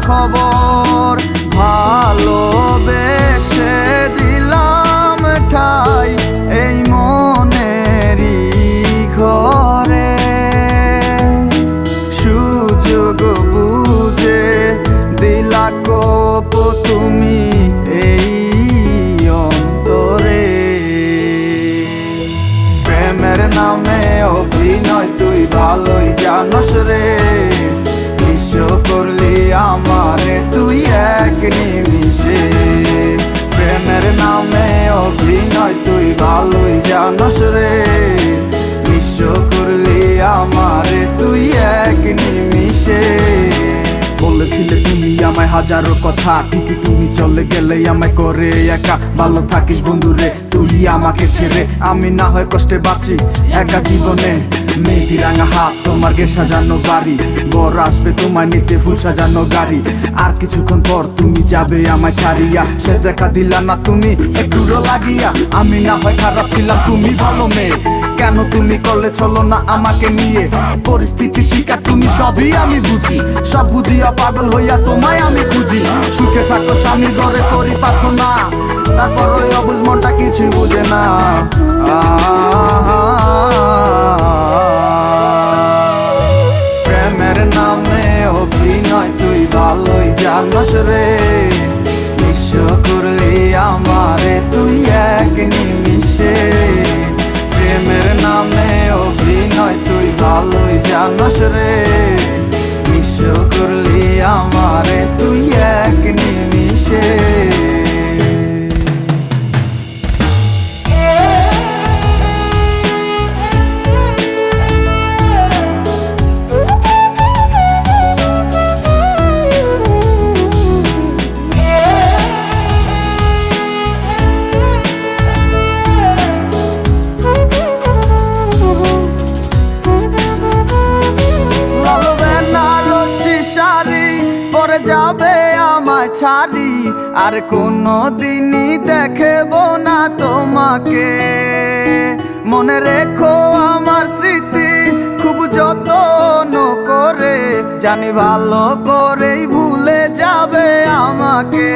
খবর। ভালোবেসে দিলাম ঠাই এই মনেরই ঘরে, সুযোগ বুঝে দিলা কোপ তুমি এই অন্তরে। প্রেমের নামে অভিনয় তুই ভালোই জানস রে, নিঃস্ব করলি আমারে তুই এক নিমিষে। প্রেমের নামে অভিনয় তুই ভালোই জানস রে, নিঃস্ব করলি আমারে তুই এক নিমিষে। বলেছিলে তুমি আমায় হাজারো কথা, ঠিকই তুমি চলে গেলে আমায় করে একা। ভালো থাকিস বন্ধুরে তুই আমাকে ছেড়ে, আমি না হয় কষ্টে বাঁচি একা জীবনে। মেয়েটি রাঙা হাত তোমার গে সাজানো বাড়ি, বর আসবে তোমায় নিতে ফুল সাজানো গাড়ি। আর কিছুক্ষণ পর তুমি যাবে আমায় ছাড়িয়া, শেষ দেখা দিলা না তুমি একটুরো লাগিয়া। আমি না হয় খারাপ ছিলাম তুমি ভালো মেয়ে, কেন তুমি করলে চলো না আমাকে নিয়ে। পরিস্থিতির শিকার তুমি সবই আমি বুঝি, সব বুঝিয়া পাগল হইয়া তোমায় আমি খুঁজি। সুখে থাকো স্বামীর ঘরে করি প্রার্থনা, তারপর ওই অবুঝ মনটা কিছুই বুঝে না। প্রেমের নামে অভিনয় তুই ভালোই জানস রে, নিঃস্ব করলি আমারে তুই এক নিমিষে। প্রেমের নামে অভিনয় তুই ভালোই জানস রে, নিঃস্ব করলি আমারে তুই এক নিমিষে। যাবে আমায় ছাড়ি আর কোনো দিনই দেখব না তোমাকে। মনে রেখো আমার স্মৃতি খুব যত্ন করে, জানি ভালো করেই ভুলে যাবে আমাকে।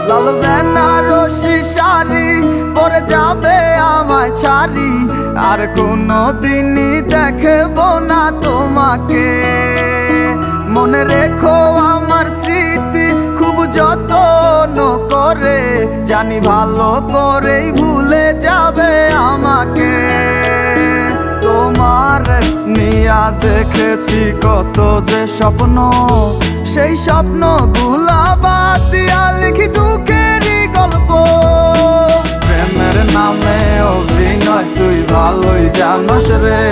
লাল বেনারসি শাড়ি পরে যাবে আমায় ছাড়ি আর কোনো দিনই দেখব না তোমাকে। মনে রেখো আমার স্মৃতি খুব যত্ন করে, জানি ভালো করেই ভুলে যাবে আমাকে। তোমার নিয়া দেখেছি কত যে স্বপ্ন, সেই স্বপ্ন গুলা বাদ দিয়া লিখি দুঃখেরই গল্প। প্রেমের নামে অভিনয় তুই ভালোই জানস রে,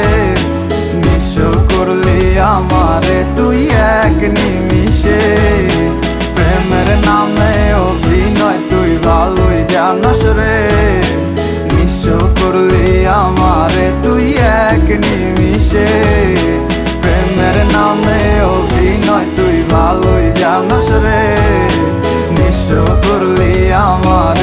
নিঃস্ব করলি আমারে তুই এক নিমিষে। প্রেমের নামে অভিনয় তুই ভালোই জানস রে, নিঃস্ব করলি আমারে তুই এক নিমিষে। প্রেমের নামে অভিনয় তুই ভালোই জানস রে, নিঃস্ব করলি আমার